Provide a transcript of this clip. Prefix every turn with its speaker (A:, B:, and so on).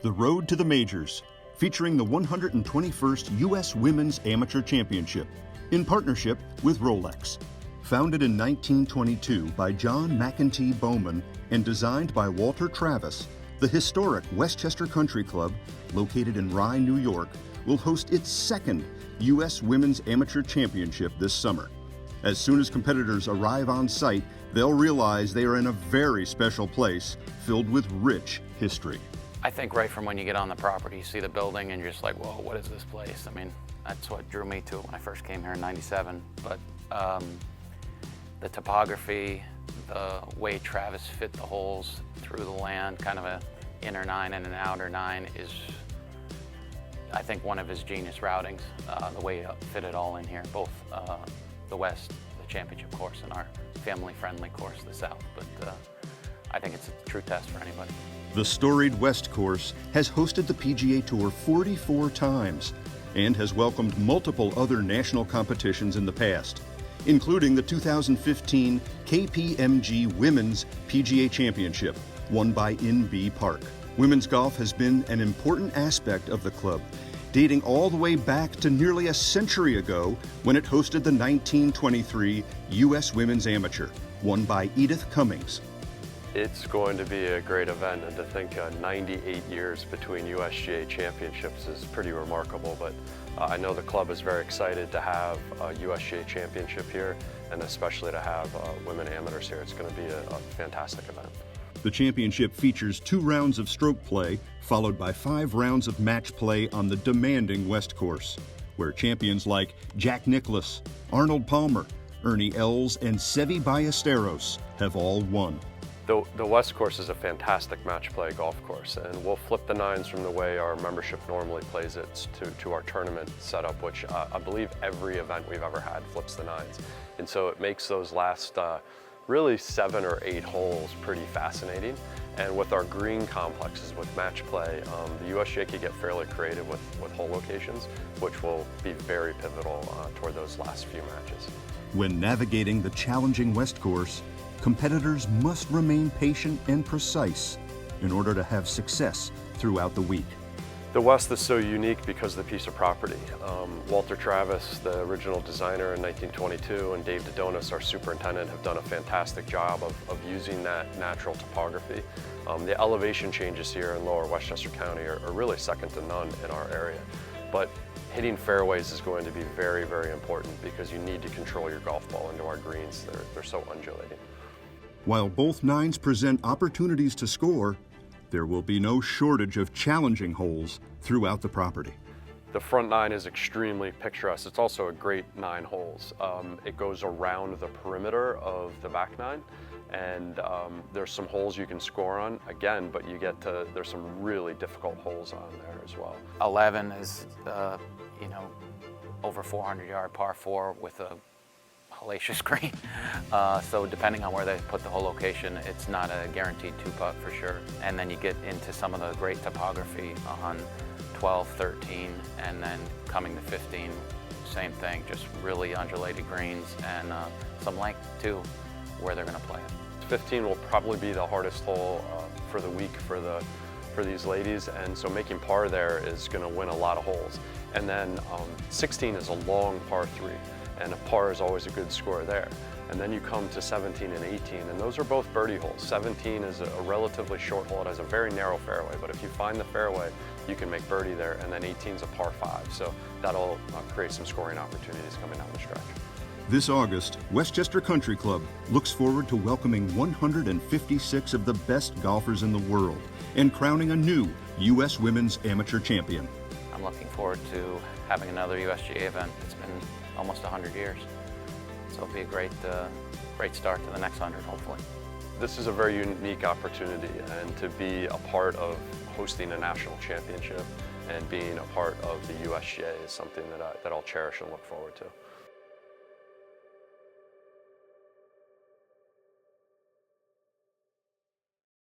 A: The Road to the Majors, featuring the 121st U.S. Women's Amateur Championship in partnership with Rolex. Founded in 1922 by John McEntee Bowman and designed by Walter Travis, the historic Westchester Country Club, located in Rye, New York, will host its second U.S. Women's Amateur Championship this summer. As soon as competitors arrive on site, they'll realize they are in a very special place filled with rich history.
B: I think right from when you get on the property, you see the building and you're just like, whoa, what is this place? I mean, that's what drew me to it when I first came here in '97. But the topography, the way Travis fit the holes through the land, kind of an inner 9 and an outer 9 is, I think, one of his genius routings. The way he fit it all in here, both the West, the championship course, and our family-friendly course, the South. But I think it's a true test for anybody.
A: The storied West course has hosted the PGA Tour 44 times and has welcomed multiple other national competitions in the past, including the 2015 KPMG Women's PGA Championship, won by NB Park. Women's golf has been an important aspect of the club, dating all the way back to nearly a century ago when it hosted the 1923 U.S. Women's Amateur, won by Edith Cummings.
C: It's going to be a great event, and to think 98 years between USGA championships is pretty remarkable, but I know the club is very excited to have a USGA championship here, and especially to have women amateurs here. It's going to be a fantastic event.
A: The championship features 2 rounds of stroke play, followed by 5 rounds of match play on the demanding West course, where champions like Jack Nicklaus, Arnold Palmer, Ernie Els, and Seve Ballesteros have all won.
C: The West course is a fantastic match play golf course, and we'll flip the 9s from the way our membership normally plays it to our tournament setup, which I believe every event we've ever had flips the 9s. And so it makes those last really 7 or 8 holes pretty fascinating. And with our green complexes with match play, the USGA can get fairly creative with hole locations, which will be very pivotal toward those last few matches.
A: When navigating the challenging West course, competitors must remain patient and precise in order to have success throughout the week.
C: The West is so unique because of the piece of property. Walter Travis, the original designer in 1922, and Dave DUDONES, our superintendent, have done a fantastic job of using that natural topography. The elevation changes here in lower Westchester County are really second to none in our area. But hitting fairways is going to be very, very important because you need to control your golf ball into our greens. They're so undulating.
A: While both 9s present opportunities to score, there will be no shortage of challenging holes throughout the property.
C: The front 9 is extremely picturesque. It's also a great 9 holes. It goes around the perimeter of the back 9, and there's some holes you can score on, again, but there's some really difficult holes on there as well.
B: 11 is, over 400-yard par 4 with a hellacious green. So depending on where they put the whole location, it's not a guaranteed 2-putt for sure. And then you get into some of the great topography on 12, 13, and then coming to 15, same thing, just really undulated greens and some length too, where they're going to play it.
C: 15 will probably be the hardest hole for the week for these ladies, and so making par there is going to win a lot of holes. And then 16 is a long par 3. And a par is always a good score there. And then you come to 17 and 18, and those are both birdie holes. 17 is a relatively short hole. It has a very narrow fairway, but if you find the fairway, you can make birdie there, and then 18 is a par 5. So that'll create some scoring opportunities coming down the stretch.
A: This August, Westchester Country Club looks forward to welcoming 156 of the best golfers in the world and crowning a new U.S. Women's Amateur Champion.
B: I'm looking forward to having another USGA event. It's been almost 100 years. So it'll be a great start to the next 100, hopefully.
C: This is a very unique opportunity, and to be a part of hosting a national championship and being a part of the USGA is something that I'll cherish and look forward to.